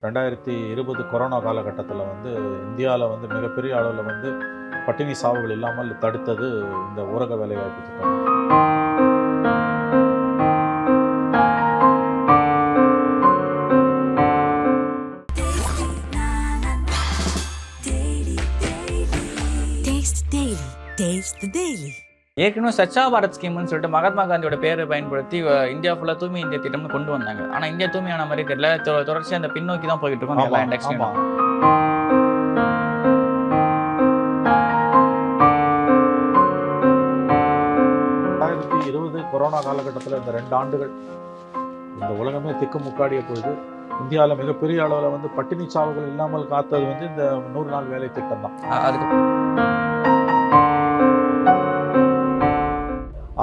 2020 corona காலகட்டத்தில் இந்தியாவில் மிகப்பெரிய அளவில் பட்டினி சாவுகள் இல்லாமல் தடுத்தது இந்த ஊரக வேலைவாய்ப்பு திட்டம். ஏற்கனவே ஸ்வச்சா பாரத் ஸ்கீம்னு சொல்லிட்டு மகாத்மா காந்தியோட பேரை பயன்படுத்தி இந்தியா ஃபுல்லாக தூய்மை இந்தியா திட்டம்னு கொண்டு வந்தாங்க. ஆனால் இந்தியா தூய்மையான மாதிரி தெரியல, தொடர்ச்சியாக அந்த பின்னோக்கி தான் போயிட்டு இருக்கோம். எல்லா இண்டெக்ஸ்லையும் 2020 கொரோனா காலகட்டத்தில் இந்த 2 ஆண்டுகள் இந்த உலகமே திக்குமுக்காடிய பொழுது இந்தியாவில் மிகப்பெரிய அளவில் பட்டினி சாவுகள் இல்லாமல் காத்தது இந்த 100 நாள் வேலை திட்டம் தான். அதுக்கு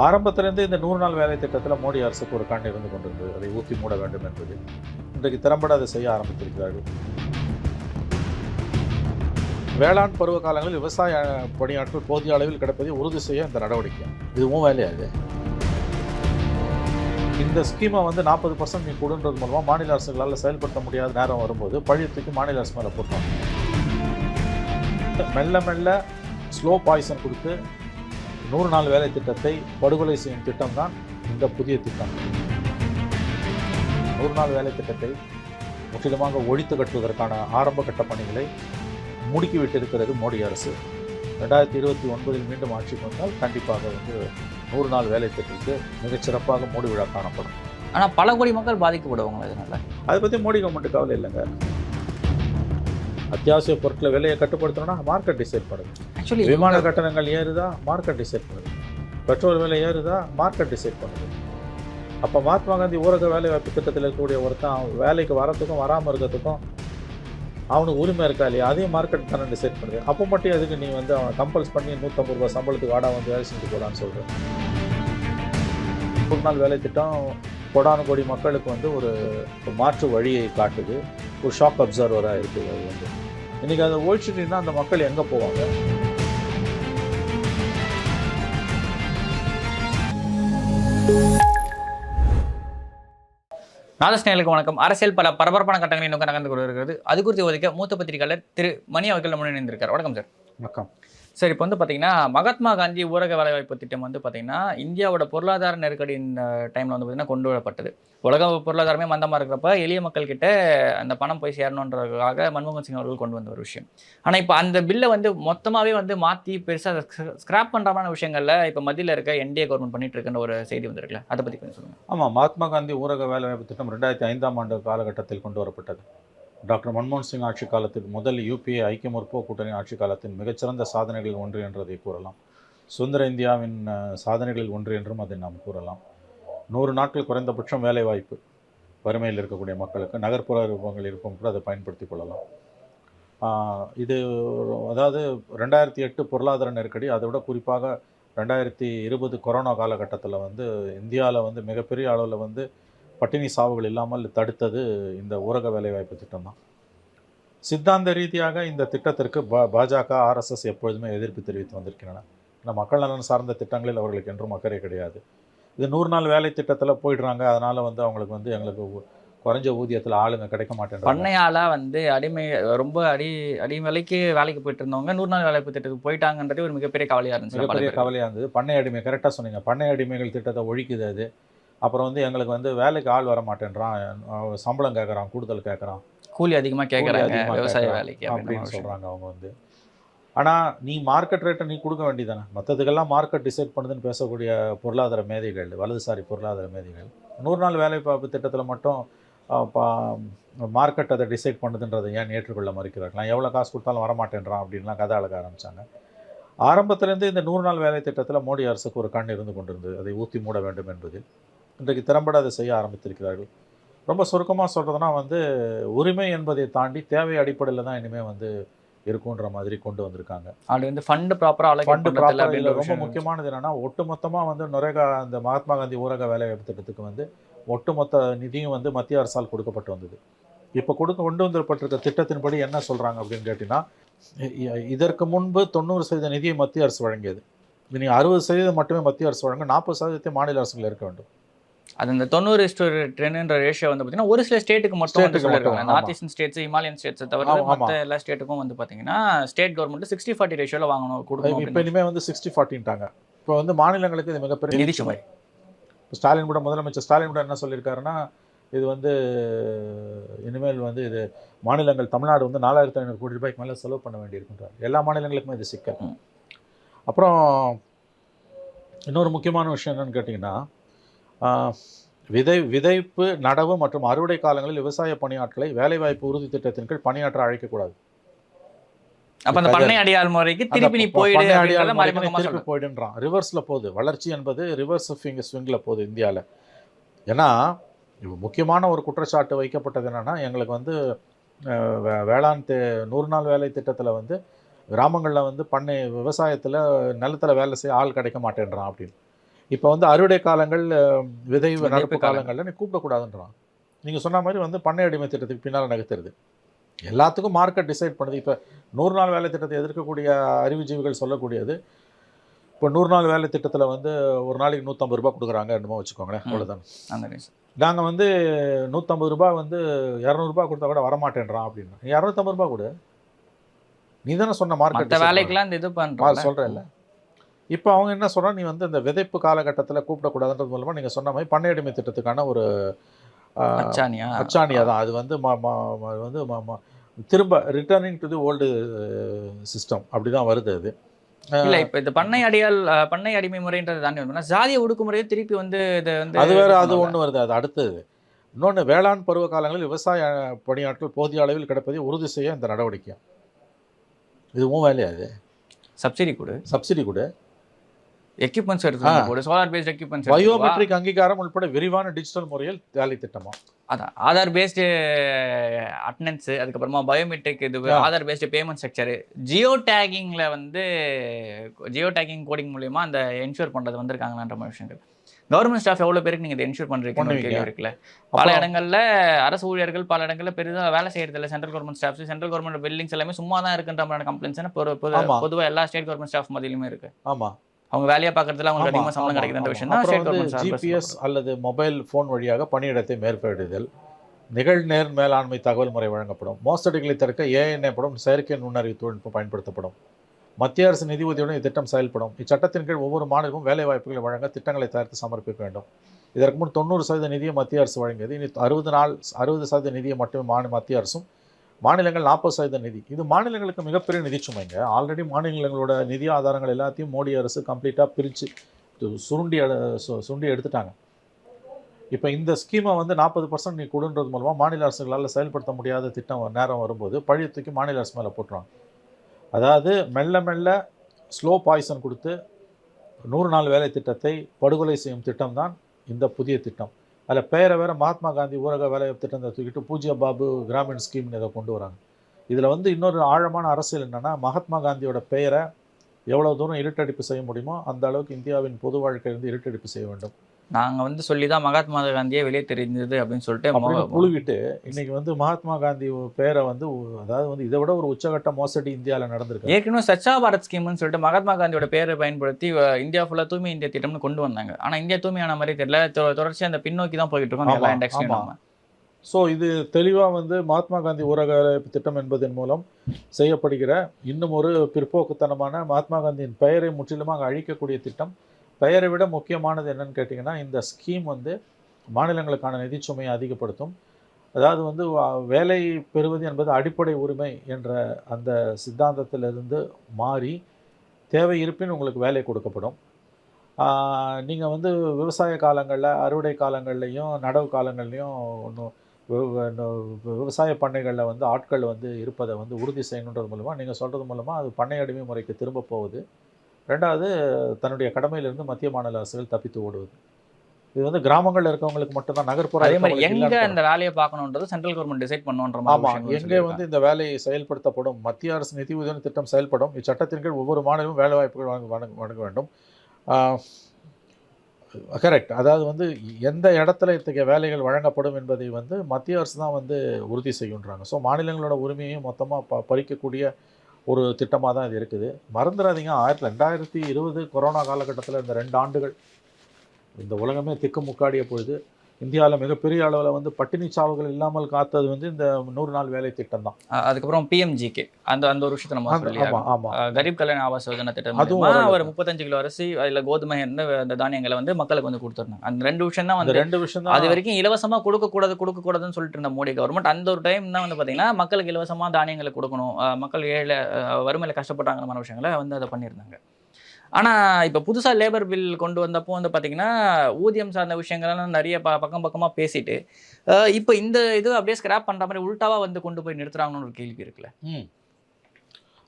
ஆரம்பத்திலிருந்து இந்த 100 நாள் வேலை திட்டத்தில் மோடி அரசுக்கு ஒரு கண் இருந்து கொண்டிருந்தது. அதை ஊற்றி மூட வேண்டும் என்பது இன்றைக்கு திறம்பட அதை செய்ய ஆரம்பித்திருக்கிறார்கள். வேளாண் பருவ காலங்களில் விவசாய பணியாற்றல் போதிய அளவில் கிடைப்பதை உறுதி செய்ய இந்த நடவடிக்கை. இதுவும் வேலையாது. இந்த ஸ்கீமை 40% நீ கொடுன்றது மூலமாக மாநில அரசுகளால் செயல்படுத்த முடியாத நேரம் வரும்போது பழியத்துக்கு மாநில அரசு மேலே போட்டாங்க. மெல்ல மெல்ல ஸ்லோ பாய்சன் கொடுத்து 100 நாள் வேலை திட்டத்தை படுகொலை செய்யும் திட்டம் தான் இந்த புதிய திட்டம். 100 நாள் வேலை திட்டத்தை முற்றிலுமாக ஒழித்து கட்டுவதற்கான ஆரம்ப கட்ட பணிகளை முடுக்கிவிட்டிருக்கிறது மோடி அரசு. 2029 மீண்டும் ஆட்சிக்கு வந்தால் கண்டிப்பாக 100 நாள் வேலை திட்டத்துக்கு மிகச்சிறப்பாக மோடி விழா காணப்படும். ஆனால் பல கோடி மக்கள் பாதிக்கப்படுவாங்க. அதனால அதை பற்றி மோடி கவர்மெண்ட் கவலை இல்லைங்க. அத்தியாவசிய பொருட்களை விலையை கட்டுப்படுத்தணும்னா மார்க்கெட் டிசைட் பண்ணுது. ஆக்சுவலி விமான கட்டணங்கள் ஏறுதா, மார்க்கெட் டிசைட் பண்ணுது. பெட்ரோல் விலை ஏறுதா, மார்க்கெட் டிசைட் பண்ணுது. அப்போ மகாத்மா காந்தி ஊரக வேலைவாய்ப்பு திட்டத்தில் இருக்கக்கூடிய ஒருத்தன் வேலைக்கு வரத்துக்கும் வராமல் இருக்கிறதுக்கும் அவனுக்கு உரிமை இருக்கா இல்லையா, அதையும் மார்க்கெட் தானே டிசைட் பண்ணுது. அப்போ மட்டும் எதுக்கு நீ அவன் கம்பல்ஸ் பண்ணி 150 ரூபாய் சம்பளத்துக்கு வாடா வேலை செஞ்சு போடான்னு சொல்கிறேன். 100 நாள் வேலை திட்டம் கோடானு கோடி மக்களுக்கு ஒரு மாற்று வழியை காட்டுது. ஒரு ஷாக் அப்சர்வராக இருக்குது. அது இன்றைக்கி அதை ஒழிச்சுட்டீங்கன்னா அந்த மக்கள் எங்கே போவாங்க? நாதஸ்நேயர்களுக்கு வணக்கம். அரசியல் பல பரபரப்பான கட்டங்களை நோக்க நகர்ந்து கொண்டு இருக்கிறது. அது குறித்து ஒதுக்க மூத்த பத்திரிகையாளர் திரு மணி அவர்கள் நம்ம இணைந்திருக்கார். வணக்கம் சார். வணக்கம் சார். இப்போ பார்த்தீங்கன்னா மகாத்மா காந்தி ஊரக வேலைவாய்ப்பு திட்டம் பார்த்தீங்கன்னா இந்தியாவோட பொருளாதார நெருக்கடியின் டைமில் பார்த்தீங்கன்னா கொண்டு வரப்பட்டது. உலக பொருளாதாரமே மந்தமாக இருக்கிறப்ப எளிய மக்கள் கிட்ட அந்த பணம் போய் சேரணுன்றதுக்காக மன்மோகன் சிங் அவர்கள் கொண்டு வந்த ஒரு விஷயம். ஆனால் இப்போ அந்த பில்லை மொத்தமாகவே மாற்றி பெருசாக ஸ்கிராப் பண்ணுறமான விஷயங்களில் இப்போ மத்தியில் இருக்க என்டிஏ கவர்மெண்ட் பண்ணிட்டு இருக்குன்ற ஒரு செய்தி வந்திருக்குல்ல, அதை பற்றி கொஞ்சம் சொல்லுங்கள். ஆமாம், மகாத்மா காந்தி ஊரக வேலைவாய்ப்பு திட்டம் 2005ஆம் ஆண்டு காலகட்டத்தில் கொண்டு வரப்பட்டது. டாக்டர் மன்மோகன் சிங் ஆட்சி காலத்தில் முதல் யூபிஏ ஐக்கிய முற்போக்கு கூட்டணி ஆட்சி காலத்தின் மிகச்சிறந்த சாதனைகளில் ஒன்று என்றதை கூறலாம். சுதந்திர இந்தியாவின் சாதனைகளில் ஒன்று என்றும் அதை நாம் கூறலாம். 100 நாட்கள் குறைந்தபட்சம் வேலைவாய்ப்பு வறுமையில் இருக்கக்கூடிய மக்களுக்கு, நகர்ப்புற விருப்பங்கள் இருக்கும் கூட அதை பயன்படுத்தி கொள்ளலாம். இது அதாவது 2008 பொருளாதார நெருக்கடி, அதை விட குறிப்பாக 2020 கொரோனா காலகட்டத்தில் இந்தியாவில் மிகப்பெரிய அளவில் பட்டினி சாவுகள் இல்லாமல் தடுத்தது இந்த ஊரக வேலைவாய்ப்பு திட்டம் தான். சித்தாந்த ரீதியாக இந்த திட்டத்திற்கு பாஜக RSS எப்பொழுதுமே எதிர்ப்பு தெரிவித்து வந்திருக்கின்றன. இந்த மக்கள் நலன் சார்ந்த திட்டங்களில் அவர்களுக்கு என்றும் அக்கறை கிடையாது. இது 100 நாள் வேலை திட்டத்தில் போயிடுறாங்க. அதனால் அவங்களுக்கு எங்களுக்கு குறைஞ்ச ஊதியத்தில் ஆளுங்க கிடைக்க மாட்டேன். பண்ணையால் அடிமை ரொம்ப அடிமைக்கு வேலைக்கு போயிட்டு இருந்தவங்க 100 நாள் வேலைப்பு திட்டத்துக்கு போயிட்டாங்கன்றது ஒரு மிகப்பெரிய கவலையாக இருந்துச்சு. மிகப்பெரிய கவலையாக இருந்தது. பண்ணை அடிமை, கரெக்டாக சொன்னீங்க. பண்ணை அடிமைகள் திட்டத்தை ஒழிக்குது அது. அப்புறம் எங்களுக்கு வேலைக்கு ஆள் வர மாட்டேன்றான், சம்பளம் கேட்குறான், கூடுதல் கேட்குறான், கூலி அதிகமாக கேட்குறாங்க விவசாய வேலைக்கு அப்படின்னு சொல்கிறாங்க அவங்க. ஆனால் நீ மார்க்கெட் ரேட்டை நீ கொடுக்க வேண்டியதானே. மற்றதுக்கெல்லாம் மார்க்கெட் டிசைட் பண்ணுதுன்னு பேசக்கூடிய பொருளாதார மேதைகள், வலதுசாரி பொருளாதார மேதைகள் 100 நாள் வேலைவாய்ப்பு திட்டத்தில் மட்டும் மார்க்கெட் அதை டிசைட் பண்ணுதுன்றதை ஏன் ஏற்றுக்கொள்ள மறுக்கிறார்கள்? நான் எவ்வளோ காசு கொடுத்தாலும் வரமாட்டேன்றான் அப்படின்லாம் கதை அழக ஆரம்பித்தாங்க. ஆரம்பத்திலேருந்து இந்த 100 நாள் வேலை திட்டத்தில் மோடி அரசுக்கு ஒரு கண் இருந்து கொண்டிருந்தது. அதை ஊற்றி மூட வேண்டும் என்பதில் இன்றைக்கு திறம்பட அதை செய்ய ஆரம்பித்திருக்கிறார்கள். ரொம்ப சுருக்கமாக சொல்கிறதுனா உரிமை என்பதை தாண்டி தேவை அடிப்படையில் தான் இனிமேல் இருக்குன்ற மாதிரி கொண்டு வந்திருக்காங்க. அது ஃபண்டு ப்ராப்பராக ரொம்ப முக்கியமானது என்னென்னா, ஒட்டுமொத்தமாக நுரேகா அந்த மகாத்மா காந்தி ஊரக வேலைவாய்ப்பு திட்டத்துக்கு ஒட்டுமொத்த நிதியும் மத்திய அரசால் கொடுக்கப்பட்டு வந்தது. இப்போ கொண்டு வந்துப்பட்டிருக்க திட்டத்தின்படி என்ன சொல்கிறாங்க அப்படின்னு கேட்டிங்கன்னா, இதற்கு முன்பு 90% நிதியை மத்திய அரசு வழங்கியது. இனி 60% மட்டுமே மத்திய அரசு வழங்க, 40% மாநில அரசுகள் இருக்க வேண்டும். அது இந்த 90:10ன்ற ரேஷியோ வந்து பார்த்தீங்கன்னா ஒரு சில ஸ்டேட்டுக்கு மட்டும் வந்து ஸ்டேட்டுக்கு மட்டும், சொல்லியிருக்காங்க. நார்த் ஈஸ்டர்ன் ஸ்டேட்ஸ், ஹிமாலயன் ஸ்டேட்ஸை தவிர ஆமா. மற்ற எல்லா ஸ்டேட்டுக்கும் வந்து பார்த்தீங்கன்னா ஸ்டேட் கவர்மெண்ட் 60-40 ரேஷியோவில் வாங்கணும் கொடுக்கணும் இப்போ இனிமே வந்து 60-40ன்ட்டாங்க. இப்போ வந்து மாநிலங்களுக்கு இது மிகப்பெரிய நிதி சுமை. இப்போ ஸ்டாலின் கூட முதலமைச்சர் ஸ்டாலின் கூட என்ன சொல்லியிருக்காருன்னா, இது வந்து இனிமேல் வந்து இது மாநிலங்கள் தமிழ்நாடு வந்து 4500 கோடி ரூபாய்க்கு மேலே செலவு பண்ண வேண்டியிருக்கின்றார். எல்லா மாநிலங்களுக்குமே இது சிக்கல். அப்புறம் இன்னொரு முக்கியமான விஷயம் என்னன்னு கேட்டிங்கன்னா, விதைப்பு, நடவு மற்றும் அறுவடை காலங்களில் விவசாய பணியாட்களை வேலைவாய்ப்பு உறுதி திட்டத்தின் கீழ் பணியாற்ற அழைக்கக்கூடாது. அப்ப அந்த பண்ணை அடியாள் முறைக்கு திருப்பி நீ போயிடு அப்படிங்கறத மறைமுகமா திருப்பி போயிடுன்றான். ரிவர்ஸ்ல போகுது. வளர்ச்சி என்பது ரிவர்ஸ் ஸ்விங்ல போகுது இந்தியாவில். ஏன்னா முக்கியமான ஒரு குற்றச்சாட்டு வைக்கப்பட்டது என்னன்னா, எங்களுக்கு வந்து வேளாண் 100 நாள் வேலை திட்டத்தில் வந்து கிராமங்களில் வந்து பண்ணை விவசாயத்தில் நிலத்தில் வேலை செய்ய ஆள் கிடைக்க மாட்டேன்றான் அப்படின்னு. இப்போ வந்து அறுவடை காலங்கள், விதை நடப்பு காலங்களில் நீ கூப்பிடக்கூடாதுன்றான். நீங்கள் சொன்ன மாதிரி வந்து பண்ணை அடிமை திட்டத்துக்கு பின்னால் நகர்த்துறது. எல்லாத்துக்கும் மார்க்கெட் டிசைட் பண்ணுது. இப்போ 100 நாள் வேலை திட்டத்தை எதிர்க்கக்கூடிய அறிவுஜீவிகள் சொல்லக்கூடியது, இப்போ 100 நாள் வேலை திட்டத்தில் வந்து ஒரு நாளைக்கு 150 ரூபா கொடுக்குறாங்க என்னமோ வச்சுக்கோங்களேன், அவ்வளோதான். நாங்கள் வந்து 150 ரூபா வந்து 200 ரூபா கொடுத்தா கூட வரமாட்டேன்றான் அப்படின்னா, நீ 250 ரூபா கொடு, நீ தானே சொன்ன மார்க்கெட் வேலைக்கெல்லாம் இந்த இது பண்ணுறேன் சொல்கிறேன் இல்லை. இப்போ அவங்க என்ன சொல்கிறாங்க, நீ வந்து இந்த விதைப்பு காலகட்டத்தில் கூப்பிடக்கூடாதுன்றது மூலமாக நீங்கள் சொன்ன மாதிரி பண்ணை அடிமை திட்டத்துக்கான ஒரு அச்சாணியா தான் அது வந்து வந்து திரும்ப returning to the old system அப்படி தான் வருது. அது இல்லை. இப்போ இந்த பண்ணை அடிமை முறைன்றது தாண்டி ஜாதிய ஒடுக்குமுறையை திருப்பி வந்து இது வந்து அது வேறு, அது ஒன்று வருது. அது அடுத்தது. இன்னொன்று, வேளாண் பருவ காலங்களில் விவசாய பணியாட்கள் போதிய அளவில் கிடைப்பதை உறுதி செய்ய இந்த நடவடிக்கை. இதுவும் வேலையா? அது சப்சிடி கொடு, எக்யூப்மெண்ட்ஸ் எடுத்து சோலார் பேஸ்ட் எக்யூப்மெண்ட்ஸ், பயோமெட்ரிக் அங்கீகாரம் உட்பட விரிவான டிஜிட்டல் முறையில் வேலை திட்டமா. அதான் ஆதார் பேஸ்டு அட்டெண்டன்ஸ், அதுக்கப்புறமா பயோமெட்ரிக், இது Aadhaar based payment structure, Jio taking coding மூலியமா அந்த என்ஷூர் பண்ணுறது வந்திருக்காங்களான்ற மாதிரி விஷயங்கள். கவர்மெண்ட் ஸ்டாஃப் எவ்வளோ பேருக்கு நீங்கள் இதை என்ஷூர் பண்ணுறீங்கன்னு கேள்வி இருக்குல்ல. பல இடங்களில் அரசு ஊழியர்கள் பல இடங்களில் பெரிதாக வேலை செய்யறது இல்லை. Central government staffs, central government buildings எல்லாமே சும்மா தான் இருக்குன்ற மாதிரி கம்ப்ளைண்ட்ஸ் பொதுவாக எல்லா ஸ்டேட் கவர்மெண்ட் ஸ்டாஃப் மத்தியிலுமே இருக்கு. ஆமாம், அவங்க வேலையை பார்க்கறதுல அவங்களுக்கு அதிகமாக சம்பளம் கிடைக்குதுன்ற விஷயம் தான் ஸ்டேட் கவர்மெண்ட். ஜிபிஎஸ் அல்லது மொபைல் ஃபோன் வழியாக பணியிடத்தை மேற்கொள்ளுதல், நிகழ்நேர் மேலாண்மை தகவல் முறை வழங்கப்படும், மோசடிகளை தடுக்க ஏஐ எனப்படும் செயற்கை நுண்ணறிவு தொழில்நுட்பம் பயன்படுத்தப்படும், மத்திய அரசு நிதி உதவியுடன் இத்திட்டம் செயல்படும். இச்சட்டத்தின் கீழ் ஒவ்வொரு மாநிலமும் வேலை வாய்ப்புகளை வழங்க திட்டங்களை தயாரித்து சமர்ப்பிக்க வேண்டும். இதற்கு முன் 90% நிதியை மத்திய அரசு வழங்கியது. இனி 60% நிதியை மட்டுமே மத்திய அரசும், மாநிலங்கள் 40% நிதி. இது மாநிலங்களுக்கு மிகப்பெரிய நிதி சுமைங்க. ஆல்ரெடி மாநிலங்களோட நிதி ஆதாரங்கள் எல்லாத்தையும் மோடி அரசு கம்ப்ளீட்டாக பிரித்து சுண்டி எடுத்துட்டாங்க. இப்போ இந்த ஸ்கீமை வந்து 40% நீ கொடுன்றது மூலமாக மாநில அரசுகளால் செயல்படுத்த முடியாத திட்டம் நேரம் வரும்போது பழைய தூக்கி மாநில அரசு மேலே போட்டுருவாங்க. அதாவது மெல்ல மெல்ல ஸ்லோ பாய்சன் கொடுத்து 100 நாள் வேலை திட்டத்தை படுகொலை செய்யும் திட்டம் தான் இந்த புதிய திட்டம். அதில் பெயரை வேறு மகாத்மா காந்தி ஊரக வேலை திட்டத்தை தூக்கிட்டு பூஜ்ய பாபு கிராமின் ஸ்கீம்னு இதை கொண்டு வராங்க. இதில் வந்து இன்னொரு ஆழமான அரசியல் என்னென்னா, மகாத்மா காந்தியோட பெயரை எவ்வளோ தூரம் இருட்டடிப்பு செய்ய முடியுமோ அந்த அளவுக்கு இந்தியாவின் பொது வாழ்க்கையிலிருந்து இருட்டடிப்பு செய்ய வேண்டும். நாங்கள் வந்து சொல்லி தான் மகாத்மா காந்தியே வெளியே தெரிஞ்சது அப்படின்னு சொல்லிட்டு புழுவிட்டு இன்னைக்கு வந்து மகாத்மா காந்தி பேரை வந்து, அதாவது வந்து இதை விட ஒரு உச்சகட்ட மோசடி இந்தியாவில் நடந்திருக்கு. ஏற்கனவே ஸ்வச்சா பாரத் ஸ்கீம்னு சொல்லிட்டு மகாத்மா காந்தியோட பேரை பயன்படுத்தி இந்தியா ஃபுல்லாக தூய்மை இந்தியா திட்டம்னு கொண்டு வந்தாங்க. ஆனால் இந்தியா தூய்மையான மாதிரி தெரியல, தொடர்ச்சியாக அந்த பின்னோக்கி தான் போயிட்டு இருக்கோம் எல்லா இண்டெக்ஸ்லையும். ஸோ இது தெளிவாக வந்து மகாத்மா காந்தி ஊரக திட்டம் என்பதன் மூலம் செய்யப்படுகிற இன்னும் ஒரு பிற்போக்குத்தனமான, மகாத்மா காந்தியின் பெயரை முற்றிலுமாக அழிக்கக்கூடிய திட்டம். பெயரை விட முக்கியமானது என்னன்னு கேட்டிங்கன்னா, இந்த ஸ்கீம் வந்து மாநிலங்களுக்கான நிதிச்சுமையை அதிகப்படுத்தும். அதாவது வந்து வேலை பெறுவது என்பது அடிப்படை உரிமை என்ற அந்த சித்தாந்தத்திலிருந்து மாறி, தேவை இருப்பின் உங்களுக்கு வேலை கொடுக்கப்படும். நீங்கள் வந்து விவசாய காலங்களில், அறுவடை காலங்கள்லையும் நடவு காலங்கள்லையும் விவசாய பண்ணைகளில் வந்து ஆட்கள் வந்து இருப்பதை வந்து உறுதி செய்யணுன்றது மூலமாக, நீங்கள் சொல்கிறது மூலமாக அது பண்ணை அடிமை முறைக்கு திரும்ப போகுது. ரெண்டாவது, தன்னுடைய கடமையிலிருந்து மத்திய மாநில அரசுகள் தப்பித்து ஓடுவது. இது வந்து கிராமங்களில் இருக்கவங்களுக்கு மட்டும்தான், நகர்ப்புற அதே மாதிரி எங்கே அந்த வேலையை பார்க்கணுன்றது சென்ட்ரல் கவர்மெண்ட் டிசைட் பண்ணுன்ற மாதிரி. ஆமாம், எங்கே வந்து இந்த வேலை செயல்படுத்தப்படும், மத்திய அரசு நிதி உதவி திட்டம் செயல்படும். இச்சட்டத்தின் கீழ் ஒவ்வொரு மாநிலமும் வேலை வாய்ப்புகள் வழங்க வேண்டும். கரெக்ட். அதாவது வந்து எந்த இடத்துல இத்தகைய வேலைகள் வழங்கப்படும் என்பதை வந்து மத்திய அரசு தான் வந்து உறுதி செய்யுன்றாங்க. ஸோ மாநிலங்களோட உரிமையை மொத்தமாக பறிக்கக்கூடிய ஒரு திட்டமாக தான் இது இருக்குது. மறந்துடாதீங்க, 2020 கொரோனா காலகட்டத்தில் இந்த 2 ஆண்டுகள் இந்த உலகமே திக்குமுக்காடிய பொழுது இந்தியாவில் மிகப்பெரிய அளவில் வந்து பட்டினி சாவுகள் இல்லாமல் காத்தது வந்து இந்த 100 நாள் வேலை திட்டம் தான். அதுக்கப்புறம் பிஎம்ஜிகே அந்த அந்த ஒரு விஷயத்தை நம்ம சொல்லி கரீப் கல்யாண ஆவாஸ் யோஜனா திட்டம் ஒரு 35 கிலோ அரிசி அதில் கோதுமை அந்த தானியங்களை வந்து மக்களுக்கு வந்து கொடுத்துருந்தாங்க. அந்த 2 விஷயம் தான் வந்து 2 விஷயம் அது வரைக்கும் இலவசமாக கொடுக்கக்கூடாதுன்னு சொல்லிட்டு இருந்த மோடி கவர்மெண்ட் அந்த ஒரு டைம் தான் வந்து பார்த்தீங்கன்னா மக்களுக்கு இலவசமாக தானியங்களை கொடுக்கணும், மக்கள் ஏழை வறுமையில் கஷ்டப்பட்டாங்கிற விஷயங்களை வந்து அதை பண்ணியிருந்தாங்க. ஆனால் இப்போ புதுசாக லேபர் பில் கொண்டு வந்தப்போ வந்து பார்த்தீங்கன்னா ஊதியம் சார்ந்த விஷயங்கள்லாம் நிறைய பக்கமாக பேசிட்டு இப்போ இந்த இது அப்படியே ஸ்கிராப் பண்ணுற மாதிரி உள்டாவாக வந்து கொண்டு போய் நிறுத்துறாங்கன்னு ஒரு கேள்வி இருக்குல்ல.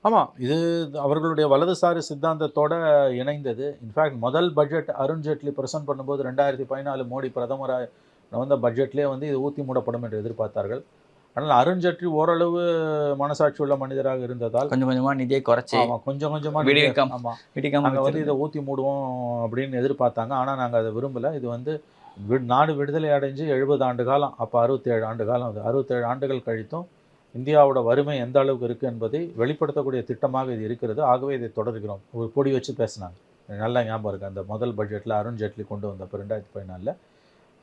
ஆமாம், இது அவர்களுடைய வலதுசாரி சித்தாந்தத்தோட இணைந்தது. இன்ஃபேக்ட் முதல் பட்ஜெட் அருண்ஜேட்லி பிரசன்ட் பண்ணும்போது 2014 மோடி பிரதமராக வந்த பட்ஜெட்லேயே வந்து இது ஊற்றி மூடப்படும் என்று எதிர்பார்த்தார்கள். ஆனால் அருண்ஜேட்லி ஓரளவு மனசாட்சி உள்ள மனிதராக இருந்ததால் கொஞ்சம் கொஞ்சமாக நிதியை குறைச்சி கொஞ்சம் கொஞ்சமாக நாங்கள் வந்து இதை ஊற்றி மூடுவோம் அப்படின்னு எதிர்பார்த்தாங்க. ஆனால் நாங்கள் அதை விரும்பலை. இது வந்து நாடு விடுதலை அடைஞ்சு 70 ஆண்டு காலம், அப்போ 67 ஆண்டு காலம், அது 67 ஆண்டுகள் கழித்தும் இந்தியாவோட வறுமை எந்த அளவுக்கு இருக்குது என்பதை வெளிப்படுத்தக்கூடிய திட்டமாக இது இருக்கிறது. ஆகவே இதை தொடர்கிறோம். ஒரு கொடி வச்சு பேசினாங்க, நல்லா ஞாபகம் இருக்குது. அந்த முதல் பட்ஜெட்டில் அருண்ஜேட்லி கொண்டு வந்தப்போ 2014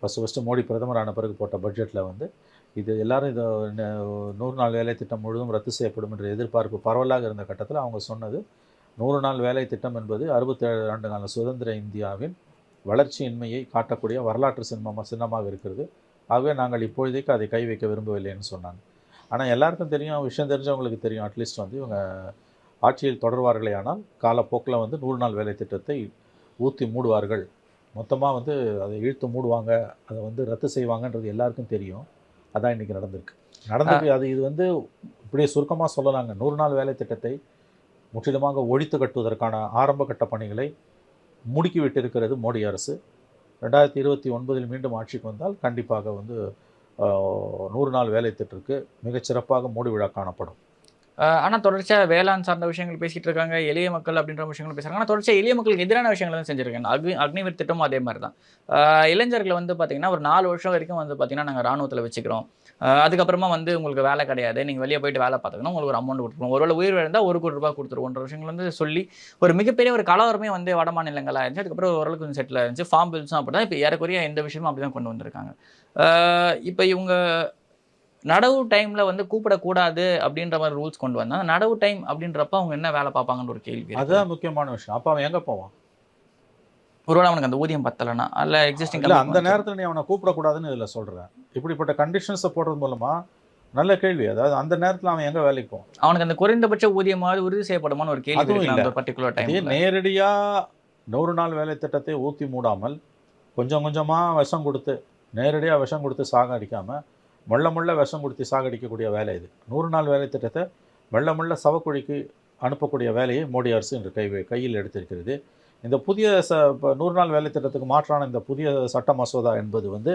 ஃபஸ்ட்டு மோடி பிரதமரான பிறகு போட்ட பட்ஜெட்டில் வந்து இது எல்லாரும் இதை 100 நாள் வேலை திட்டம் முழுதும் ரத்து செய்யப்படும் என்ற எதிர்பார்ப்பு பரவலாக இருந்த கட்டத்தில் அவங்க சொன்னது 100 நாள் வேலை திட்டம் என்பது 67 ஆண்டு கால சுதந்திர இந்தியாவின் வளர்ச்சியின்மையை காட்டக்கூடிய வரலாற்று சின்னமாக இருக்கிறது. ஆகவே நாங்கள் இப்பொழுதைக்கு அதை கை வைக்க விரும்பவில்லைன்னு சொன்னாங்க. ஆனால் எல்லாருக்கும் தெரியும், விஷயம் தெரிஞ்சவங்களுக்கு தெரியும், அட்லீஸ்ட் வந்து இவங்க ஆட்சியில் தொடர்வார்களே ஆனால் காலப்போக்கில் வந்து 100 நாள் வேலை திட்டத்தை ஊற்றி மூடுவார்கள், மொத்தமாக வந்து அதை இழுத்து மூடுவாங்க, அதை வந்து ரத்து செய்வாங்கன்றது எல்லாருக்கும் தெரியும். அதான் இன்றைக்கி நடந்திருக்கு. அது இது வந்து இப்படியே சுருக்கமாக சொல்லலாங்க. 100 நாள் வேலை திட்டத்தை முற்றிலுமாக ஒழித்து கட்டுவதற்கான ஆரம்ப கட்ட பணிகளை முடுக்கி விட்டிருக்கிறது மோடி அரசு. 2029 மீண்டும் ஆட்சிக்கு வந்தால் கண்டிப்பாக வந்து 100 நாள் வேலை திட்டத்திற்கு மிகச்சிறப்பாக மூடு விழா காணப்படும். ஆனால் தொடர்ச்சியாக வேளாண் சார்ந்த விஷயங்கள் பேசிகிட்டு இருக்காங்க, எளிய மக்கள் அப்படின்ற விஷயங்கள் பேசுகிறாங்க. ஆனால் தொடர்ச்சியாக எளிய மக்களுக்கு எதிரான விஷயங்கள் தான் செஞ்சுருக்காங்க. அக்னிவீர் திட்டமும் அதே மாதிரி தான். இளைஞர்களை வந்து பார்த்திங்கன்னா ஒரு 4 வருஷம் வரைக்கும் வந்து பார்த்திங்கன்னா நாங்கள் ராணுவத்தில் வச்சுக்கிறோம், அதுக்கப்புறமா வந்து உங்களுக்கு வேலை கிடையாது, நீங்கள் வெளியே போயிட்டு வேலை பார்த்துக்கணும், உங்களுக்கு ஒரு அமௌண்ட் கொடுத்துருவோம், ஒருவேளை உயிர் இருந்தால் 1 கோடி ரூபாய் கொடுத்துருவோன்ற விஷயங்கள் வந்து சொல்லி ஒரு மிகப்பெரிய ஒரு கலவரமே வந்து வட மாநிலங்களாக இருந்துச்சு. அதுக்கப்புறம் ஓரளவுக்கு கொஞ்சம் செட்டில் இருந்துச்சு. ஃபார்ம் பில்ஸும் அப்படி தான். இப்போ ஏறக்குறைய எந்த விஷயமும் அப்படி தான் கொண்டு வந்திருக்காங்க. இப்போ இவங்க நடவு டைமில் வந்து கூப்பிடக்கூடாது அப்படின்ற மாதிரி ரூல்ஸ் கொண்டு வந்தால் நடவு டைம் அப்படின்றப்ப அவங்க என்ன வேலை பார்ப்பாங்கன்ற ஒரு கேள்வி. அதுதான் முக்கியமான விஷயம். அப்போ அவன் எங்கே போவான்? ஒருவேளை அவனுக்கு அந்த ஊதியம் பத்தலைன்னா அல்ல எக்ஸிஸ்டிங் அந்த நேரத்தில் நீ அவனை கூப்பிடக்கூடாதுன்னு இதில் சொல்கிறேன். இப்படிப்பட்ட கண்டிஷன்ஸை போடுறது மூலமாக நல்ல கேள்வி. அதாவது அந்த நேரத்தில் அவன் எங்கே வேலைக்கு போவான்? அவனுக்கு அந்த குறைந்தபட்ச ஊதியமாவது உறுதி செய்யப்படுமான்னு ஒரு கேள்வி இல்லை. பர்டிகுலர் டைம் நேரடியாக 100 நாள் வேலை திட்டத்தை ஊற்றி மூடாமல் கொஞ்சம் கொஞ்சமாக விஷம் கொடுத்து, நேரடியாக விஷம் கொடுத்து சாகடிக்காமல் மெல்ல விஷம் கொடுத்து சாகடிக்கக்கூடிய வேலை இது. 100 நாள் வேலை திட்டத்தை மெல்ல சவக்குழிக்கு அனுப்பக்கூடிய வேலையை மோடி அரசு இன்று கையில் எடுத்திருக்கிறது. இந்த புதிய 100 நாள் வேலை திட்டத்துக்கு மாற்றான இந்த புதிய சட்ட மசோதா என்பது வந்து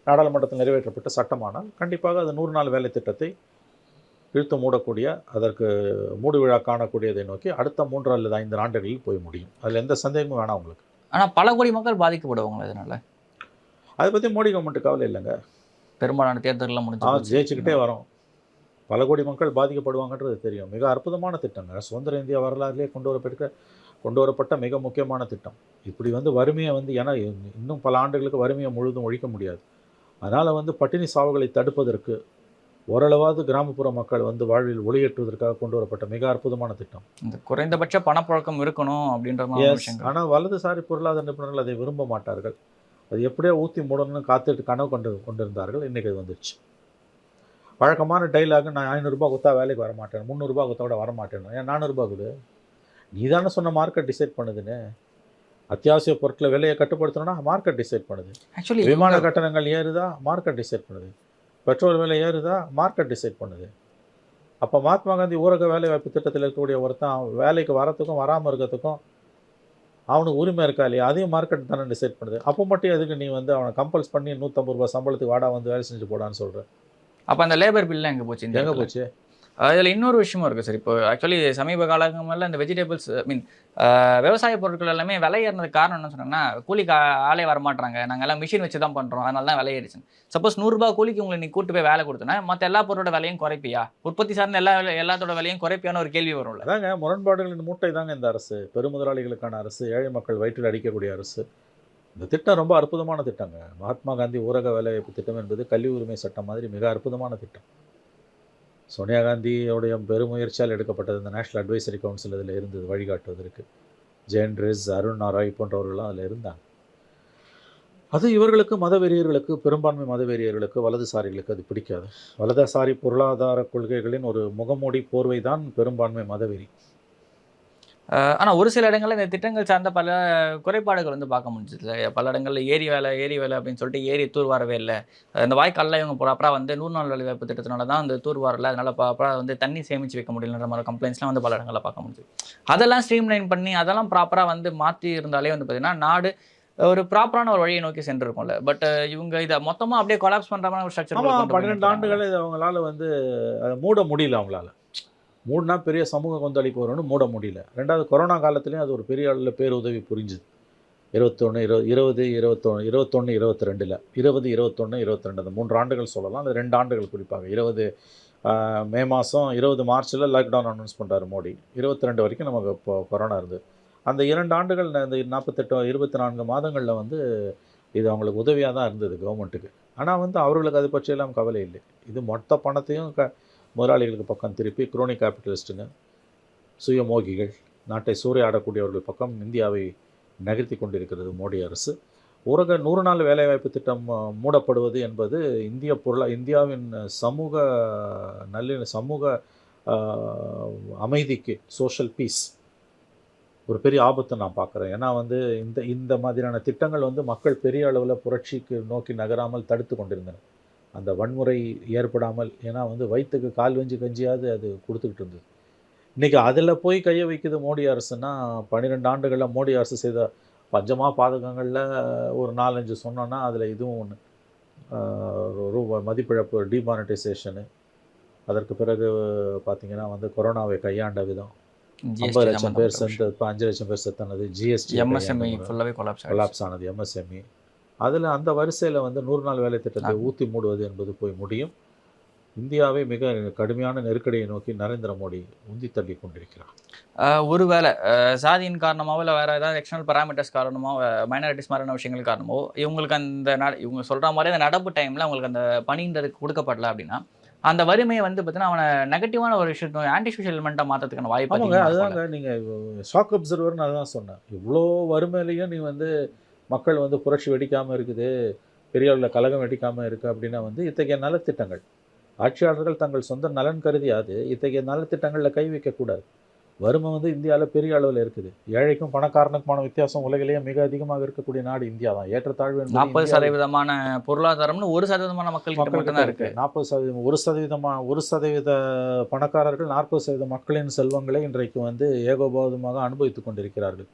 நாடாளுமன்றத்தில் நிறைவேற்றப்பட்ட சட்டமானால் கண்டிப்பாக அது 100 நாள் வேலை திட்டத்தை இழுத்து மூடக்கூடிய, அதற்கு மூடு விழா காணக்கூடியதை நோக்கி அடுத்த 3 அல்லது 5 ஆண்டுகளில் போய் முடியும். அதில் எந்த சந்தேகமும் வேணாம் உங்களுக்கு. ஆனால் பல கோடி மக்கள் பாதிக்கப்படுவாங்க இதனால். அதை பற்றி மோடி கவர்மெண்ட்டு கவலை இல்லைங்க. பெரும்பாலான தேர்தலெலாம் முடிஞ்சு ஜெயிச்சுக்கிட்டே வரோம். பல கோடி மக்கள் பாதிக்கப்படுவாங்கன்றது தெரியும். மிக அற்புதமான திட்டங்க. சுதந்திர இந்தியா வரலாறுலேயே கொண்டு வரப்பட்ட மிக முக்கியமான திட்டம். இப்படி வந்து வறுமையை வந்து, ஏன்னா இன்னும் பல ஆண்டுகளுக்கு வறுமையை முழுதும் ஒழிக்க முடியாது. அதனால் வந்து பட்டினி சாவுகளை தடுப்பதற்கு ஓரளவாவது கிராமப்புற மக்கள் வந்து வாழ்வில் ஒளியேற்றுவதற்காக கொண்டு வரப்பட்ட மிக அற்புதமான திட்டம். இந்த குறைந்தபட்ச பணப்புழக்கம் இருக்கணும் அப்படின்ற மாதிரி. ஆனால் வலதுசாரி பொருளாதார நிபுணர்கள் அதை விரும்ப மாட்டார்கள். அது எப்படியோ ஊற்றி மூடணும்னு காத்துட்டு கனவு கொண்டிருந்தார்கள். இன்றைக்கி அது வந்துடுச்சு. வழக்கமான டைலாக நான் 500 ரூபா கொடுத்தா வேலைக்கு வரமாட்டேன், 300 ரூபா கொடுத்தா கூட வரமாட்டேன், ஏன் 400 ரூபா கொடு, நீ தானே சொன்ன மார்க்கெட் டிசைட் பண்ணுதுன்னு. அத்தியாவசிய பொருட்களை விலையை கட்டுப்படுத்தணும்னா மார்க்கெட் டிசைட் பண்ணுது. ஆக்சுவலி விமான கட்டணங்கள் ஏறுதா, மார்க்கெட் டிசைட் பண்ணுது. பெட்ரோல் விலை ஏறுதா, மார்க்கெட் டிசைட் பண்ணுது. அப்போ மகாத்மா காந்தி ஊரக வேலைவாய்ப்பு திட்டத்தில் இருக்கக்கூடிய ஒருத்தன் வேலைக்கு வரத்துக்கும் வராமல் இருக்கிறதுக்கும் அவனுக்கு உரிமை இருக்கா இல்லையா, அதையும் மார்க்கெட் தானே டிசைட் பண்ணுது. அப்போ மட்டும் எதுக்கு நீ வந்து அவனை கம்பல்ஸ் பண்ணி 150 ரூபா சம்பளத்துக்கு வாடா வந்து வேலை செஞ்சு போடான்னு சொல்கிற? அப்போ அந்த லேபர் பில்லாம் எங்கே போச்சு? எங்கே போச்சு? அதில் இன்னொரு விஷயமும் இருக்குது சார். இப்போ ஆக்சுவலி சமீப காலங்களில் இந்த வெஜிடபிள்ஸ் விவசாய பொருட்கள் எல்லாமே விலை ஏறினதுக்கு காரணம் என்ன சொன்னாங்கன்னா, கூலிக்கு ஆளே வரமாட்டாங்க, நாங்கள் எல்லாம் மிஷின் வச்சு தான் பண்ணுறோம், அதனால தான் விலை ஏறிச்சு. சப்போஸ் 100 ரூபா கூலிக்கு உங்களை நீ கூட்டு போய் வேலை கொடுத்தனா மற்ற எல்லா பொருளோட விலையும் குறைப்பியா? உற்பத்தி சார்ந்த எல்லாத்தோட விலையும் குறைப்பியான ஒரு கேள்வி வரும்ல. அதாங்க முரண்பாடுகளின் மூட்டை தாங்க இந்த அரசு. பெருமுதலாளிகளுக்கான அரசு, ஏழை மக்கள் வயிற்றில் அடிக்கக்கூடிய அரசு. இந்த திட்டம் ரொம்ப அற்புதமான திட்டங்க. மகாத்மா காந்தி ஊரக வேலைவாய்ப்பு திட்டம் என்பது கல்வி உரிமை சட்டம் மாதிரி மிக அற்புதமான திட்டம். சோனியா காந்தியோடைய பெருமுயற்சியால் எடுக்கப்பட்டது. இந்த நேஷனல் அட்வைசரி கவுன்சில் இதில் இருந்தது வழிகாட்டுவதற்கு. ஜெயன் ரெஸ், அருண் நாராய் போன்றவர்கள்லாம் அதில் இருந்தாங்க. அது இவர்களுக்கு மதவெறியர்களுக்கு, பெரும்பான்மை மதவெறியர்களுக்கு, வலதுசாரிகளுக்கு அது பிடிக்காது. வலதுசாரி பொருளாதார கொள்கைகளின் ஒரு முகமூடி போர்வை தான் பெரும்பான்மை மதவெறி. ஆனா ஒரு சில இடங்கள்ல இந்த திட்டங்கள் சார்ந்த பல குறைபாடுகள் வந்து பார்க்க முடிஞ்சது. பல இடங்கள்ல ஏரி வேலை அப்படின்னு சொல்லிட்டு ஏரி தூர்வாரவே இல்ல. அந்த வாய்க்கால்லாம் இவங்க ப்ராப்பரா வந்து 100 நாள் வேலைவாய்ப்பு திட்டத்தினால தான் அந்த தூர்வாரல. அதனால ப்ராப்பரா வந்து தண்ணி சேமிச்சு வைக்க முடியலன்ற மாரி கம்ப்ளைண்ட்ஸ்லாம் வந்து பல இடங்கள்ல பார்க்க முடிஞ்சுது. அதெல்லாம் ஸ்ட்ரீம்லைன் பண்ணி அதெல்லாம் ப்ராப்பரா வந்து மாத்தி இருந்தாலே வந்து பார்த்தீங்கன்னா, நாடு ஒரு ப்ராப்பரான ஒரு வழியை நோக்கி சென்றிருக்கும்ல. பட் இவங்க இத மொத்தமா அப்படியே கொலாப்ஸ் பண்ற மாரி ஒரு ஸ்ட்ரக்சர் ஆமா, கொண்டு போய் 12 நிறுத்துறாங்கல்ல. ஆண்டுகள் இத அவங்களால வந்து அத மூட முடியல அவங்களால. மூடுனா பெரிய சமூக கொந்தளிப்பு வரும்னு மூட முடியல. 2வது கொரோனா காலத்திலயும் அது ஒரு பெரிய அளவுல பேருதவி புரிஞ்சுது. 21, 20, 21, 21, 22ல 20, 21, 22 அந்த 3 ஆண்டுகள் சொல்லலாம். அது 2 ஆண்டுகள் குறிப்பாக. 20 மே மாதம் 20 மார்ச்சில் லாக்டவுன் அனௌன்ஸ் பண்ணுறாரு மோடி. 22 வரைக்கும் நமக்கு இப்போ கொரோனா இருந்தது. அந்த 2 ஆண்டுகள் இந்த 48 24 மாதங்களில் வந்து இது அவங்களுக்கு உதவியாக தான் இருந்தது கவர்மெண்ட்டுக்கு. ஆனால் வந்து அவர்களுக்கு அதை பற்றியெல்லாம் கவலை இல்லை. இது மொத்த பணத்தையும் முதலாளிகளுக்கு பக்கம் திருப்பி குரோனி கேபிட்டலிஸ்ட்டுங்க, சுயமோகிகள், நாட்டை சூறையாடக்கூடியவர்கள் பக்கம் இந்தியாவை நகர்த்தி கொண்டிருக்கிறது மோடி அரசு. ஊரக 100 நாள் வேலைவாய்ப்பு திட்டம் மூடப்படுவது என்பது இந்தியாவின் சமூக சமூக அமைதிக்கு, சோஷியல் பீஸ் ஒரு பெரிய ஆபத்தை நான் பார்க்குறேன். ஏன்னா வந்து இந்த மாதிரியான திட்டங்கள் வந்து மக்கள் பெரிய அளவில் புரட்சிக்கு நோக்கி நகராமல் தடுத்து கொண்டிருந்தன. அந்த வன்முறை ஏற்படாமல். ஏன்னா வந்து வயிற்றுக்கு கால் வெஞ்சு கஞ்சியாவது அது கொடுத்துக்கிட்டு இருந்தது. இன்றைக்கி அதில் போய் கையை வைக்குது மோடி அரசுன்னா, 12 ஆண்டுகளில் மோடி அரசு செய்த பஞ்சமா பாதகங்களில் ஒரு 4, 5 சொன்னோன்னா அதில் இதுவும் ஒன்று. மதிப்பிழப்பு டிமானிட்டைசேஷனு, அதற்கு பிறகு பார்த்திங்கன்னா வந்து கொரோனாவை கையாண்ட விதம், 50 லட்சம் பேர் செத்து, இப்போ 5 லட்சம் பேர் செத்தனது, ஜிஎஸ்டி எம்எஸ்எம்இ ஃபுல்லாகவே கொலாப்ஸ் ஆனது, எம்எஸ்எம்இ. அதில் அந்த வரிசையில் வந்து 100 நாள் வேலை திட்டத்தை ஊற்றி மூடுவது என்பது போய் முடியும். இந்தியாவை மிக கடுமையான நெருக்கடியை நோக்கி நரேந்திர மோடி உந்தி தள்ளி கொண்டிருக்கிறார். ஒருவேளை சாதியின் காரணமாவோ இல்லை வேறு ஏதாவது எக்ஸ்டர்னல் பேராமீட்டர்ஸ் காரணமாக மைனாரிட்டிஸ் மாதிரியான விஷயங்கள் காரணமோ இவங்களுக்கு அந்த இவங்க சொல்கிற மாதிரி அந்த நடப்பு டைமில் அவங்களுக்கு அந்த பணின்றது கொடுக்கப்படல அப்படின்னா, அந்த வறுமையை வந்து பார்த்தீங்கன்னா அவனை நெகட்டிவான ஒரு விஷயத்தை ஆன்டி சோஷியல் எலிமெண்ட்டாக மாற்றத்துக்கான வாய்ப்பு. அதுதாங்க நீங்கள் ஷாக் அப்சர்வர்னு அதுதான் சொன்னேன். இவ்வளோ வறுமையிலையும் நீ வந்து மக்கள் வந்து புரட்சி வெடிக்காமல் இருக்குது, பெரிய அளவில் கலகம் வெடிக்காமல் இருக்குது அப்படின்னா வந்து இத்தகைய நலத்திட்டங்கள் ஆட்சியாளர்கள் தங்கள் சொந்த நலன் கருதி இத்தகைய நலத்திட்டங்களில் கை வைக்கக்கூடாது. வறுமை வந்து இந்தியாவில் பெரிய அளவில் இருக்குது. ஏழைக்கும் பணக்காரனுக்குமான வித்தியாசம் உலகிலேயே மிக அதிகமாக இருக்கக்கூடிய நாடு இந்தியா தான். ஏற்றத்தாழ்வு 40% பொருளாதாரம்னு 1% மக்கள்கிட்ட மட்டும்தான் இருக்குது. 40%, 1% பணக்காரர்கள் 40% மக்களின் செல்வங்களை இன்றைக்கு வந்து ஏகோபாதமாக அனுபவித்து கொண்டிருக்கிறார்கள்.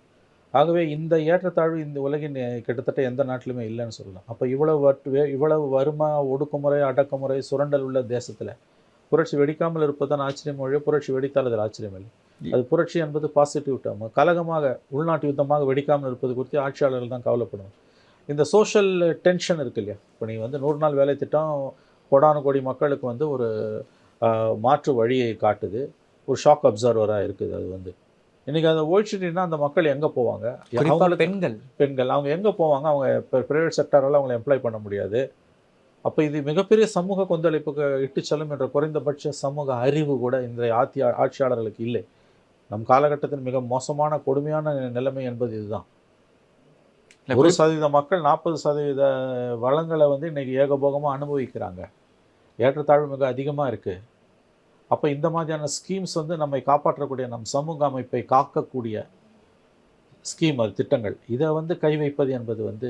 ஆகவே இந்த ஏற்றத்தாழ்வு இந்த உலகின் கிட்டத்தட்ட எந்த நாட்டிலுமே இல்லைன்னு சொல்லலாம். அப்போ இவ்வளவு வறுமை, ஒடுக்குமுறை, அடக்குமுறை, சுரண்டல் உள்ள தேசத்தில் புரட்சி வெடிக்காமல் இருப்பதுதான் ஆச்சரியம் மொழி. புரட்சி வெடித்தால் அதில் ஆச்சரியம் இல்லை. அது புரட்சி என்பது பாசிட்டிவ் டேர்ம். கலகமாக உள்நாட்டு யுத்தமாக வெடிக்காமல் இருப்பது குறித்து ஆட்சியாளர்கள் தான் கவலைப்படணும். இந்த சோஷியல் டென்ஷன் இருக்கு இல்லையா, இப்போ நீ வந்து 100 நாள் வேலை திட்டம் கோடானு கோடி மக்களுக்கு வந்து ஒரு மாற்று வழியை காட்டுது, ஒரு ஷாக் அப்சர்வராக இருக்குது. அது வந்து இன்றைக்கி அதை ஒழிச்சிட்டிங்கன்னா அந்த மக்கள் எங்கே போவாங்க? பெண்கள் அவங்க எங்கே போவாங்க? அவங்க இப்போ ப்ரைவேட் செக்டாரால் அவங்களை எம்ப்ளாய் பண்ண முடியாது. அப்போ இது மிகப்பெரிய சமூக கொந்தளிப்புக்கு இட்டு செல்லும் என்ற குறைந்தபட்ச சமூக அறிவு கூட இன்றைய ஆட்சியாளர்களுக்கு இல்லை. நம் காலகட்டத்தில் மிக மோசமான கொடுமையான நிலைமை என்பது இதுதான். 1% மக்கள் 40% வளங்களை வந்து இன்றைக்கி ஏகபோகமாக அனுபவிக்கிறாங்க. ஏற்றத்தாழ்வு மிக அதிகமாக இருக்குது. அப்போ இந்த மாதிரியான ஸ்கீம்ஸ் வந்து நம்மை காப்பாற்றக்கூடிய, நம் சமூக அமைப்பை காக்கக்கூடிய ஸ்கீம், அது திட்டங்கள், இதை வந்து கை வைப்பது என்பது வந்து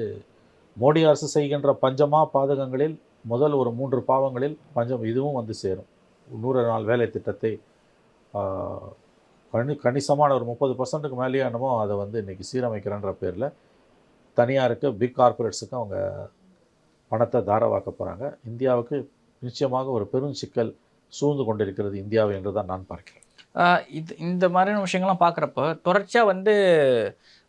மோடி அரசு செய்கின்ற பஞ்சமா பாதகங்களில் முதல் ஒரு 3 பாவங்களில் பஞ்சம் இதுவும் வந்து சேரும். 100 நாள் வேலை திட்டத்தை கணிசமான ஒரு 30%க்கு மேலேயே என்னமோ அதை வந்து இன்றைக்கி சீரமைக்கிறன்ற பேரில் தனியாருக்கு, பிக் கார்பரேட்ஸுக்கு அவங்க பணத்தை தாரவாக்க போகிறாங்க. இந்தியாவுக்கு நிச்சயமாக ஒரு பெரும் சிக்கல் சூழ்ந்து கொண்டிருக்கிறது இந்தியாவை என்று தான் நான் பார்க்கிறேன். இந்த மாதிரியான விஷயங்கள்லாம் பார்க்குறப்ப தொடர்ச்சியாக வந்து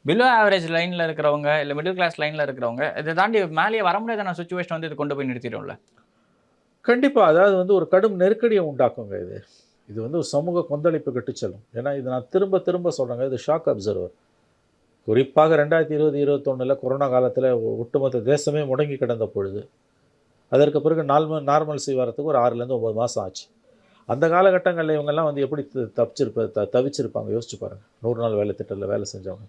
பிலோ ஆவரேஜ் லைனில் இருக்கிறவங்க இல்லை மிடில் கிளாஸ் லைனில் இருக்கிறவங்க இதை தாண்டி மேலேயே வர முடியாத சுச்சுவேஷன் வந்து இது கொண்டு போய் நிறுத்திடும்ல. கண்டிப்பாக. அதாவது வந்து ஒரு கடும் நெருக்கடியை உண்டாக்குங்க. இது வந்து ஒரு சமூக கொந்தளிப்பு கட்டு செல்லும். ஏன்னா இது நான் திரும்ப திரும்ப சொல்கிறேங்க, இது ஷாக் அப்சர்வர். குறிப்பாக 2020-21 கொரோனா காலத்தில் ஒட்டுமொத்த தேசமே முடங்கி கிடந்த பொழுது அதற்கு பிறகு நார்மல்சி வரத்துக்கு ஒரு 6லேருந்து 9 மாதம் ஆச்சு. அந்த காலகட்டங்களில் இவங்கெல்லாம் வந்து எப்படி தவிச்சிருப்பாங்க யோசிச்சு பாருங்கள். 100 நாள் வேலை திட்டத்தில் வேலை செஞ்சவங்க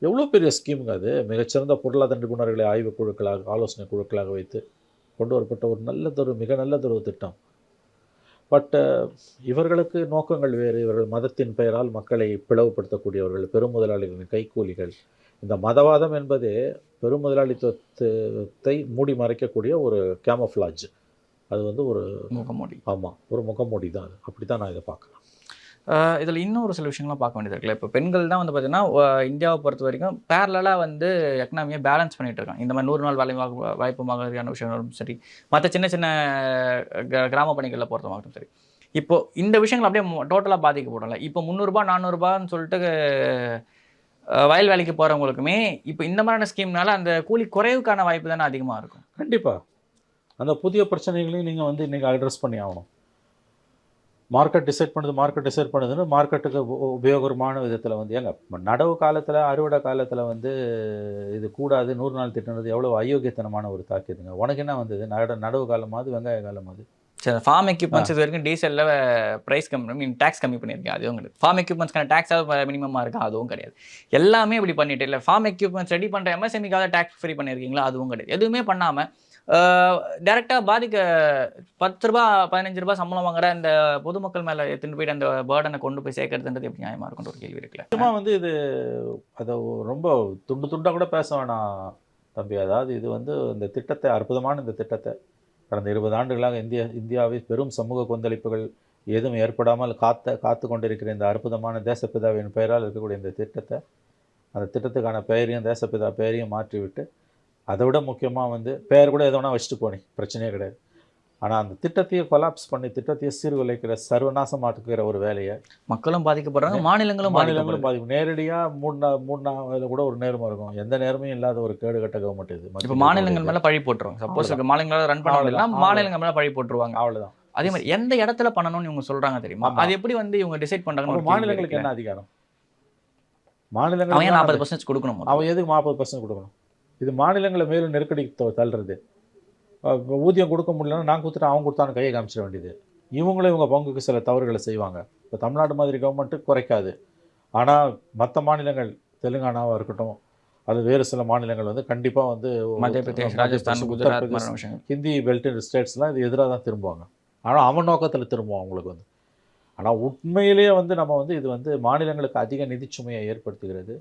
எவ்வளோ பெரிய ஸ்கீமுங்க அது. மிகச்சிறந்த பொருளாதார நிபுணர்களை ஆய்வு குழுக்களாக ஆலோசனை குழுக்களாக வைத்து கொண்டு வரப்பட்ட ஒரு மிக நல்லதொரு திட்டம். பட் இவர்களுக்கு நோக்கங்கள் வேறு. இவர்கள் மதத்தின் பெயரால் மக்களை பிளவுபடுத்தக்கூடியவர்கள், பெருமுதலாளிகளின் கைக்கூலிகள். இந்த மதவாதம் என்பதே பெருமுதலாளித்துவத்தை மூடி மறைக்கக்கூடிய ஒரு கேமஃப்ளாஜ். அது வந்து ஒரு முகமூடி. ஆமாம், ஒரு முகமூடி தான். அது அப்படி தான் நான் இதை பார்க்குறேன். இதில் இன்னும் ஒரு சில விஷயங்கள்லாம் பார்க்க வேண்டியது இருக்குல்ல. இப்போ பெண்கள் தான் வந்து பார்த்தீங்கன்னா இந்தியாவை பொறுத்த வரைக்கும் பேரலாக வந்து எக்கனாமியை பேலன்ஸ் பண்ணிகிட்டு இருக்காங்க. இந்த மாதிரி 100 நாள் வேலை வாய்ப்பு மாதிரியான விஷயங்களும் சரி, மற்ற சின்ன சின்ன கிராம பணிகளில் பொறுத்தமாகட்டும் சரி. இப்போது இந்த விஷயங்கள் அப்படியே டோட்டலாக பாதிக்கப்படல. இப்போ 300 400 சொல்லிட்டு வயல் வேலைக்கு போகிறவங்களுக்குமே இப்போ இந்த மாதிரியான ஸ்கீம்னால அந்த கூலி குறைவுக்கான வாய்ப்பு தானே அதிகமாக இருக்கும். கண்டிப்பாக அந்த புதிய பிரச்சனைகளையும் நீங்கள் வந்து இன்றைக்கி அட்ரஸ் பண்ணி ஆகணும். மார்க்கெட் டிசைட் பண்ணுதுன்னு மார்க்கெட்டுக்கு உபயோகமான விதத்தில் வந்து ஏங்க நடவு காலத்தில் அறுவடை காலத்தில் வந்து இது கூடாது 100 நாள் திட்டம்ன்றது எவ்வளோ அயோக்கியத்தனமான ஒரு தாக்கியதுங்க. உனக்கு என்ன வந்தது? நடவு காலமாவது வெங்காய காலமாவது. சரி, ஃபார்ம் எக்யூப்மெண்ட்ஸ் இது வரைக்கும் டீசலில் ப்ரைஸ் கம்மி டேக்ஸ் கம்மி பண்ணியிருக்கேன், அதுவும் கிடையாது. ஃபார்ம் எக்யூப்மெண்ட்ஸ்க்கான டேக்ஸாக மினிமமாக இருக்கா, அதுவும் கிடையாது. எல்லாமே இப்படி பண்ணிட்டு இல்லை. ஃபார்ம் எக்யூப்மெண்ட்ஸ் ரெடி பண்ணுற எம்எஸ்எம்இக்காக டேக்ஸ் ஃப்ரீ பண்ணியிருக்கீங்களா, அதுவும் கிடையாது. எதுவுமே பண்ணாமல் டேரெக்டாக பாதிக்க 10 ரூபா 15 ரூபா சம்பளம் வாங்குற இந்த பொதுமக்கள் மேலே எடுத்துகிட்டு போயிட்டு அந்த பேர்டனை கொண்டு போய் சேர்க்கறதுன்றது எப்படி நியாயமாக இருக்குன்ற ஒரு கேள்வி இருக்குல்ல. நிச்சயமாக வந்து இது அதை ரொம்ப துண்டாக கூட பேச வேணாம் தம்பி. அதாவது இது வந்து இந்த திட்டத்தை, அற்புதமான இந்த திட்டத்தை கடந்த 20 ஆண்டுகளாக இந்தியாவில் பெரும் சமூக கொந்தளிப்புகள் எதுவும் ஏற்படாமல் காத்து கொண்டிருக்கிற இந்த அற்புதமான தேசப்பிதாவின் பெயரால் இருக்கக்கூடிய இந்த திட்டத்தை, அந்த திட்டத்துக்கான பெயரையும் தேசப்பிதா பெயரையும் மாற்றிவிட்டு, அதை விட முக்கியமாக வந்து பெயர் கூட எதோ வேணால் வச்சுட்டு போனி, பிரச்சனையே கிடையாது. ஆனால் அந்த திட்டத்தையே கொலாப்ஸ் பண்ணி திட்டத்தையே சீர்குலைக்கிற சர்வநாசமாக்குகிற ஒரு வேலையை மக்களும் பாதிக்கப்படுறாங்க, மாநிலங்களும் பாதிக்கும். நேரடியாக மூணாவதுல கூட ஒரு நேர்மை இருக்கும். எந்த நேர்மையும் இல்லாத ஒரு கேடுகட்ட கவர்மெண்ட் இது. இப்போ மாநிலங்கள் மேலே பழி போட்டுருவாங்க. சப்போஸ் மாநிலங்களால் ரன் பண்ணலாம், மாநிலங்கள் மேலே பழி போட்டுருவாங்க, அவ்வளோதான். அதே மாதிரி எந்த இடத்துல பண்ணணும்னு இவங்க சொல்கிறாங்க தெரியுமா? அது எப்படி வந்து இவங்க டிசைட் பண்ணுறாங்க? மாநிலங்களுக்கு என்ன அதிகாரம்? மாநிலங்கள் 40% கொடுக்கணும். அவன் எதுக்கு 40% கொடுக்கணும்? இது மாநிலங்களை மேலும் நெருக்கடி தள்ளுறது. ஊதியம் கொடுக்க முடியலன்னா நான் கொடுத்துட்டு அவங்க கொடுத்தான்னு கையை காமிச்சிட வேண்டியது. இவங்க பங்குக்கு சில தவறுகளை செய்வாங்க. இப்போ தமிழ்நாடு மாதிரி கவர்மெண்ட்டு குறைக்காது. ஆனால் மற்ற மாநிலங்கள், தெலுங்கானாவாக இருக்கட்டும், அது வேறு சில மாநிலங்கள் வந்து கண்டிப்பாக வந்து மத்திய பிரதேஷ், ராஜஸ்தான், குஜராத், ஹிந்தி பெல்ட் ஸ்டேட்ஸ்லாம் இது எதிராக தான் திரும்புவாங்க. ஆனால் அவன் நோக்கத்தில் திரும்புவோம் அவங்களுக்கு வந்து. ஆனால் உண்மையிலேயே வந்து நம்ம வந்து இது வந்து மாநிலங்களுக்கு அதிக நிதிச்சுமையை ஏற்படுத்துகிறது.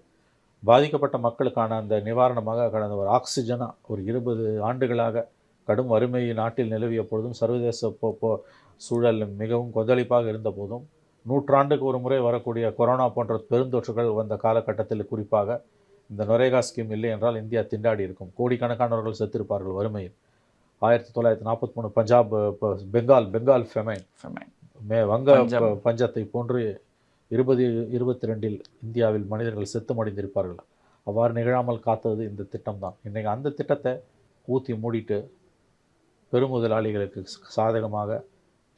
பாதிக்கப்பட்ட மக்களுக்கான அந்த நிவாரணமாக கடந்த ஒரு ஆக்சிஜனாக ஒரு 20 ஆண்டுகளாக கடும் வறுமை நாட்டில் நிலவிய பொழுதும், சர்வதேச சூழல் மிகவும் கொந்தளிப்பாக இருந்த போதும், 100 ஆண்டுக்கு ஒரு முறை வரக்கூடிய கொரோனா போன்ற பெருந்தொற்றுகள் வந்த காலகட்டத்தில் குறிப்பாக இந்த நரேகா ஸ்கீம் இல்லை என்றால் இந்தியா திண்டாடி இருக்கும். கோடிக்கணக்கானவர்கள் செத்திருப்பார்கள் வறுமையில். 1943 பஞ்சாப், பெங்கால் ஃபெமைன், வங்க பஞ்சத்தை போன்று 2022 இந்தியாவில் மனிதர்கள் செத்து மடிந்திருப்பார்கள். அவ்வாறு நிகழாமல் காத்தது இந்த திட்டம் தான். இன்றைக்கி அந்த திட்டத்தை ஊற்றி மூடிட்டு பெருமுதலாளிகளுக்கு சாதகமாக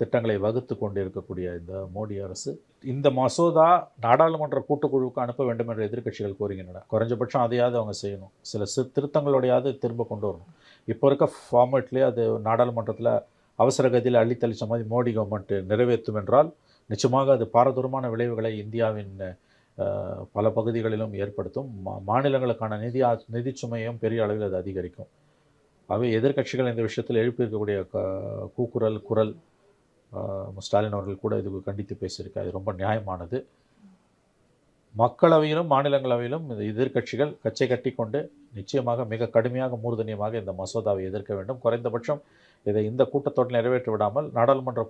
திட்டங்களை வகுத்து கொண்டு இருக்கக்கூடிய இந்த மோடி அரசு, இந்த மசோதா நாடாளுமன்ற கூட்டுக்குழுவுக்கு அனுப்ப வேண்டும் என்று எதிர்க்கட்சிகள் கோருகின்றன. குறைஞ்சபட்சம் அதையாவது அவங்க செய்யணும். சில திருத்தங்களோடையாவது திரும்ப கொண்டு வரணும். இப்போ இருக்க ஃபார்மேட்லேயே அது நாடாளுமன்றத்தில் அவசர கதியில் அள்ளித்தளித்த மாதிரி மோடி கவர்மெண்ட் நிறைவேற்றும் என்றால் நிச்சயமாக அது பாரதூரமான விளைவுகளை இந்தியாவின் பல பகுதிகளிலும் ஏற்படுத்தும். மாநிலங்களுக்கான நிதிச்சுமையும் பெரிய அளவில் அது அதிகரிக்கும். ஆகவே எதிர்க்கட்சிகள் இந்த விஷயத்தில் எழுப்பியிருக்கக்கூடிய குரல் ஸ்டாலின் அவர்கள் கூட இதுக்கு கண்டித்து பேசியிருக்காரு. அது ரொம்ப நியாயமானது. மக்களவையிலும் மாநிலங்களவையிலும் இந்த எதிர்க்கட்சிகள் கச்சை கட்டி கொண்டு நிச்சயமாக மிக கடுமையாக மூர்தனியமாக இந்த மசோதாவை எதிர்க்க வேண்டும். குறைந்தபட்சம் இதை இந்த கூட்டத்தொடரில் நிறைவேற்றி விடாமல் நாடாளுமன்ற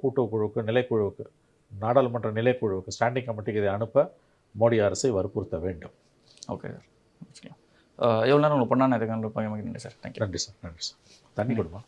நாடாளுமன்ற நிலைக்குழுவுக்கு ஸ்டாண்டிங் கமிட்டிக்கு இதை அனுப்ப மோடி அரசை வற்புறுத்த வேண்டும். ஓகே சார், எவ்வளோ நேரம் உங்களுக்கு பண்ணால் இதுக்கு நன்றி சார். தேங்க்யூ. நன்றி சார். தண்ணி கொடுமா.